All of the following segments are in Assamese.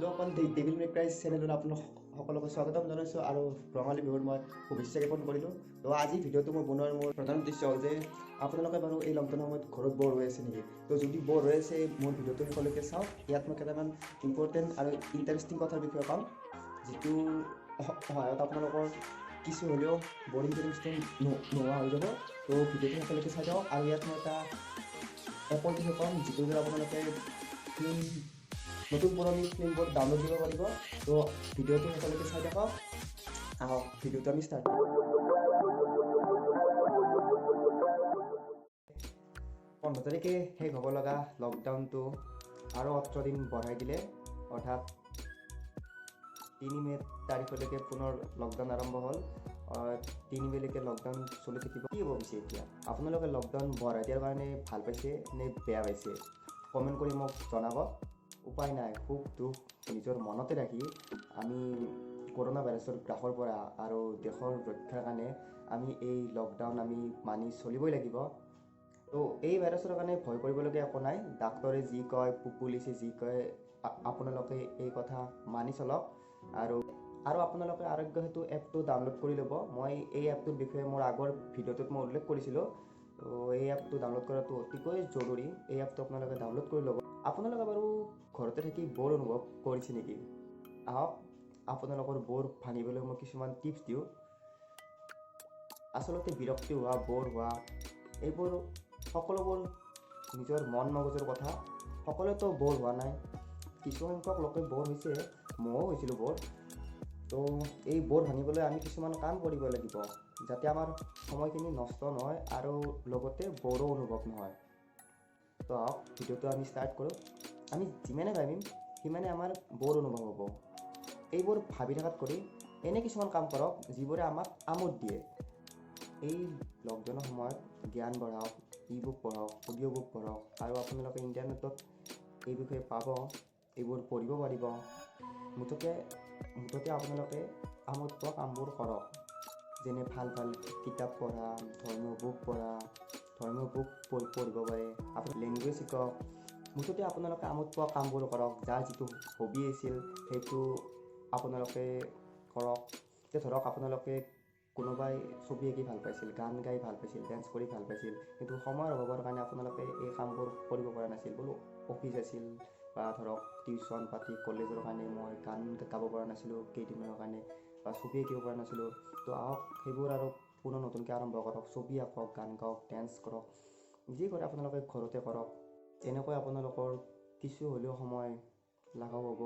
বন্ধু অকল ডেভিল মে ক্ৰাই চেনেলত আপোনাক সকলোকে স্বাগতম জনাইছোঁ আৰু ৰঙালী বিহুৰ মই শুভেচ্ছা জ্ঞাপন কৰিলোঁ। তো আজি ভিডিঅ'টো মই বনোৱাৰ মোৰ প্ৰধান উদ্দেশ্য হ'ল যে আপোনালোকে বাৰু এই লকডাউনৰ সময়ত ঘৰত বৰ হৈ আছে নেকি? তো যদি বৰ হৈ আছে মোৰ ভিডিঅ'টো সকলোকে চাওক। ইয়াত মই কেইটামান ইম্পৰ্টেণ্ট আৰু ইণ্টাৰেষ্টিং কথাৰ বিষয়ে ক'ম, যিটো সহায়ত আপোনালোকৰ কিছু হ'লেও বৰিং ফিলিংছটো নোহোৱা হৈ যাব। তো ভিডিঅ'টো সকলোকে চাই দিয়ক। আৰু ইয়াত মই এটা এপৰ বিষয়ে ক'ম, যিটোৰ দ্বাৰা আপোনালোকে নতুন পুৰণি ফিল্মবোৰ ডাউনলোড দিব পাৰিব। তো ভিডিঅ'টো সকলোকে চাই থাকক। আহক ভিডিঅ'টো আমি ষ্টাৰ্ট কৰোঁ। 15 তাৰিখে শেষ হ'ব লগা লকডাউনটো আৰু 18 দিন বঢ়াই দিলে, অৰ্থাৎ 3 মে তাৰিখলৈকে পুনৰ লকডাউন আৰম্ভ হ'ল। 3 মেলৈকে লকডাউন চলি থাকিব। কি হ'ব পিছে এতিয়া? আপোনালোকে লকডাউন বঢ়াই দিয়াৰ কাৰণে ভাল পাইছে নে বেয়া পাইছে? কমেণ্ট কৰি মোক জনাব। উপায় নাই, সুখ দুখ নিজৰ মনতে ৰাখি আমি কৰোণা ভাইৰাছৰ গ্ৰাসৰ পৰা আৰু দেশৰ ৰক্ষাৰ কাৰণে আমি এই লকডাউন আমি মানি চলিবই লাগিব। তো এই ভাইৰাছৰ কাৰণে ভয় কৰিবলগীয়া একো নাই। ডাক্তৰে যি কয়, পুলিচে যি কয়, আপোনালোকে এই কথা মানি চলক। আৰু আপোনালোকে আৰোগ্য সেতু এপটো ডাউনলোড কৰি ল'ব। মই এই এপটোৰ বিষয়ে মোৰ আগৰ ভিডিঅ'টোত মই উল্লেখ কৰিছিলোঁ। তো এই এপটো ডাউনলোড কৰাটো অতিকৈ জৰুৰী। এই এপটো আপোনালোকে ডাউনলোড কৰি ল'ব। আপোনালোকে বাৰু ঘৰতে থাকি বৰ অনুভৱ কৰিছে নেকি? আহক আপোনালোকৰ বৰ ভাঙিবলৈ মই কিছুমান টিপছ দিওঁ। আচলতে বিৰক্তি হোৱা, বৰ হোৱা, এইবোৰ সকলোবোৰ নিজৰ মন মগজুৰ কথা। সকলোৱেতো বৰ হোৱা নাই, কিছুসংখ্যক লোকে বৰ হৈছে, ময়ো হৈছিলোঁ বৰ। তো এই বৰ ভাঙিবলৈ আমি কিছুমান কাম কৰিব লাগিব, যাতে আমাৰ সময়খিনি নষ্ট নহয় আৰু লগতে বৰো অনুভৱ নহয়। তো আহক ভিডিঅ'টো আমি ষ্টাৰ্ট কৰোঁ। আমি যিমানে ভাবিম সিমানে আমাৰ বৰ অনুভৱ হ'ব। এইবোৰ ভাবি থকাত কৰি এনে কিছুমান কাম কৰক যিবোৰে আমাক আমোদ দিয়ে। এই লকডাউনৰ সময়ত জ্ঞান বঢ়াওক, ই বুক পঢ়ক, অডিঅ' বুক পঢ়ক, আৰু আপোনালোকে ইণ্টাৰনেটত এই বিষয়ে পাব, এইবোৰ পঢ়িব পাৰিব। মুঠতে আপোনালোকে আমোদ পোৱা কামবোৰ কৰক, যেনে ভাল কিতাপ পঢ়া, ধৰ্মীয় বুক পঢ়া, ধৰ্মীয় বুক পঢ়িব পাৰে, আপুনি লেংগুৱেজ শিকক। মুঠতে আপোনালোকে আমোদ পোৱা কামবোৰ কৰক। যাৰ যিটো হবি আছিল সেইটো আপোনালোকে কৰক। যে ধৰক আপোনালোকে কোনোবাই ছবি আঁকি ভাল পাইছিল, গান গাই ভাল পাইছিল, ডেন্স কৰি ভাল পাইছিল, কিন্তু সময়ৰ অভাৱৰ কাৰণে আপোনালোকে এই কামবোৰ কৰিব পৰা নাছিল। বোলো অফিচ আছিল বা ধৰক টিউশ্যন পাতি কলেজৰ কাৰণে মই গান গাব পৰা নাছিলোঁ কেইদিনমানৰ কাৰণে, বা ছবি আঁকিব পৰা নাছিলোঁ। তো আহক সেইবোৰ আৰু পুনৰ নতুনকৈ আৰম্ভ কৰক। ছবি আঁকক, গান গাওক, ডেন্স কৰক, যি কৰে আপোনালোকে ঘৰতে কৰক। এনেকৈ আপোনালোকৰ কিছু হ'লেও সময় লাঘৱ হ'ব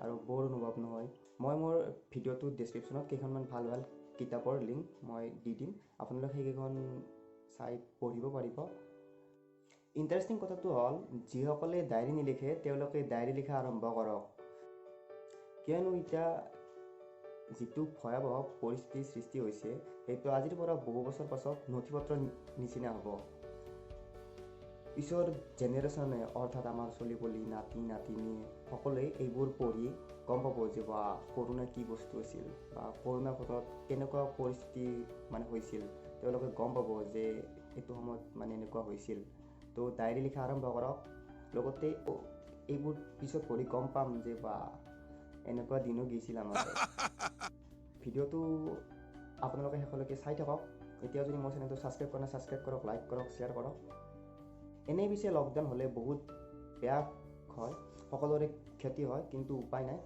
আৰু বৰ অনুভৱ নহয়। মই মোৰ ভিডিঅ'টোৰ ডেছক্ৰিপশ্যনত কেইখনমান ভাল কিতাপৰ লিংক মই দি দিম, আপোনালোকে সেইকেইখন চাই পঢ়িব পাৰিব। ইণ্টাৰেষ্টিং কথাটো হ'ল, যিসকলে ডায়েৰী নিলিখে তেওঁলোকে ডায়েৰী লিখা আৰম্ভ কৰক। কিয়নো এতিয়া যিটো ভয়াৱহ পৰিস্থিতিৰ সৃষ্টি হৈছে, সেইটো আজিৰ পৰা বহু বছৰ পাছত নথিপত্ৰৰ নিচিনা হ'ব। পিছৰ জেনেৰেশ্যনে, অৰ্থাৎ আমাৰ চলি নাতি নাতিনীয়ে সকলোৱে এইবোৰ পঢ়ি গম পাব যে বা কৰোণা কি বস্তু আছিল, বা কৰোণাৰ ফলত কেনেকুৱা পৰিস্থিতি হৈছিল। তেওঁলোকে গম পাব যে এইটো সময়ত এনেকুৱা হৈছিল। তো ডায়েৰী লিখা আৰম্ভ কৰক। লগতে এইবোৰ পিছত পঢ়ি গম পাম যে বা এনেকুৱা দিনো গৈছিল আমাৰ। ভিডিঅ'টো আপোনালোকে শেষলৈকে চাই থাকক। এতিয়া যদি মোৰ চেনেলটো ছাবস্ক্ৰাইব কৰা নাই, ছাবস্ক্ৰাইব কৰক, লাইক কৰক, শ্বেয়াৰ কৰক। এনেই পিছে লকডাউন হ'লে বহুত বেয়া হয়, সকলোৰে ক্ষতি হয়, কিন্তু উপায় নাই।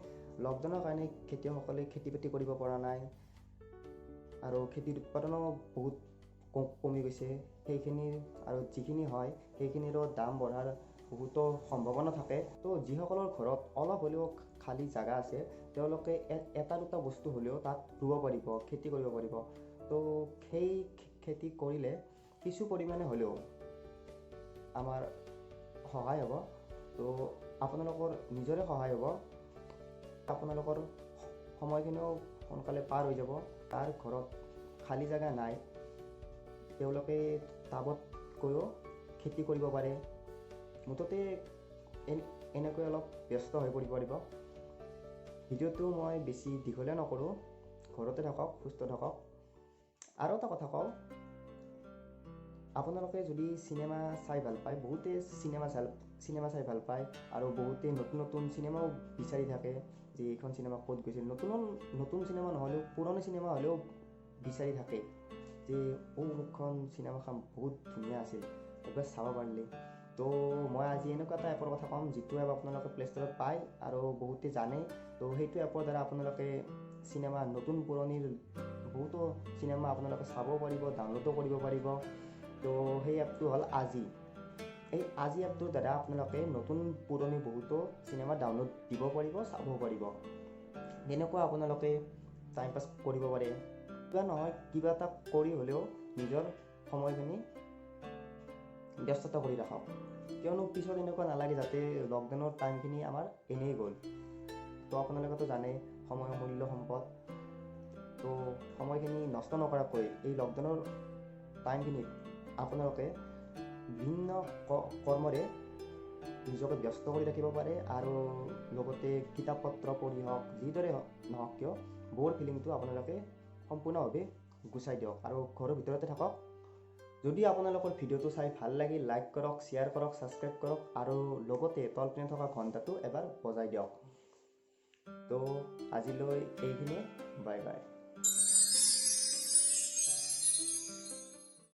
লকডাউনৰ কাৰণে খেতিয়কসকলে খেতি বাতি কৰিব পৰা নাই, আৰু খেতিৰ উৎপাদনো বহুত কমি গৈছে। সেইখিনিৰ আৰু যিখিনি হয় সেইখিনিৰো দাম বঢ়াৰ বহুতো সম্ভাৱনা থাকে। তো যিসকলৰ ঘৰত অলপ হ'লেও খালী জেগা আছে তেওঁলোকে এটা দুটা বস্তু হ'লেও তাত ৰুব পাৰিব, খেতি কৰিব পাৰিব। তো সেই খেতি কৰিলে কিছু পৰিমাণে হ'লেও আমাৰ সহায় হ'ব। তো আপোনালোকৰ নিজৰে সহায় হ'ব, আপোনালোকৰ সময়খিনিও সোনকালে পাৰ হৈ যাব। তাৰ ঘৰত খালী জেগা নাই তেওঁলোকে টাবত গৈও খেতি কৰিব পাৰে। মুঠতে এনেকৈ অলপ ব্যস্ত হৈ পৰিব পাৰিব। ভিডিঅ'টো মই বেছি দীঘলীয়া নকৰোঁ, ঘৰতে থাকক, সুস্থ থাকক। আৰু এটা কথা কওঁ, আপোনালোকে যদি চিনেমা চাই ভাল পায়, বহুতে চিনেমা চিনেমা চাই ভাল পায় আৰু বহুতে নতুন নতুন চিনেমাও বিচাৰি থাকে যে এইখন চিনেমা ক'ত গৈছিল। নতুন চিনেমা নহ'লেও পুৰণি চিনেমা হ'লেও বিচাৰি থাকে যে অমুকখন চিনেমাখন বহুত ধুনীয়া আছিল, একবাৰ চাব পাৰিলে। তো মই আজি এনেকুৱা এটা এপৰ কথা ক'ম যিটো এপ আপোনালোকে প্লে' ষ্টৰত পায় আৰু বহুতে জানে। তো সেইটো এপৰ দ্বাৰা আপোনালোকে চিনেমা নতুন পুৰণিৰ বহুতো চিনেমা আপোনালোকে চাব পাৰিব, ডাউনলোডো কৰিব পাৰিব। তো সেই এপটো হ'ল আজি। এই আজি এপটোৰ দ্বাৰা আপোনালোকে নতুন পুৰণি বহুতো চিনেমা ডাউনলোড দিব পাৰিব, চাব পাৰিব। তেনেকুৱা আপোনালোকে টাইম পাছ কৰিব পাৰে। কিবা নহয় কিবা এটা কৰি হ'লেও নিজৰ সময়খিনি ব্যস্ততা কৰি ৰাখক, কিয়নো পিছত এনেকুৱা নালাগে যাতে লকডাউনৰ টাইমখিনি আমাৰ এনেই গ'ল। তো আপোনালোকেতো জানে সময়ৰ মূল্য সম্পদ। তো সময়খিনি নষ্ট নকৰাকৈ এই লকডাউনৰ টাইমখিনিত আপোনালোকে বিভিন্ন কৰ্মৰে নিজকে ব্যস্ত কৰি ৰাখিব পাৰে আৰু লগতে কিতাপ পত্ৰ পঢ়ি হওক, যিদৰে নহওক কিয় ব'ৰ ফিলিংটো আপোনালোকে সম্পূৰ্ণভাৱে গুচাই দিয়ক আৰু ঘৰৰ ভিতৰতে থাকক। যদি আপোনালোকৰ ভিডিঅ'টো চাই ভাল লাগিল, লাইক কৰক, শ্বেয়াৰ কৰক, ছাবস্ক্ৰাইব কৰক আৰু লগতে তলপিনে থকা ঘণ্টাটো এবাৰ বজাই দিয়ক। তো আজিলৈ এইখিনিয়ে, বাই বাই।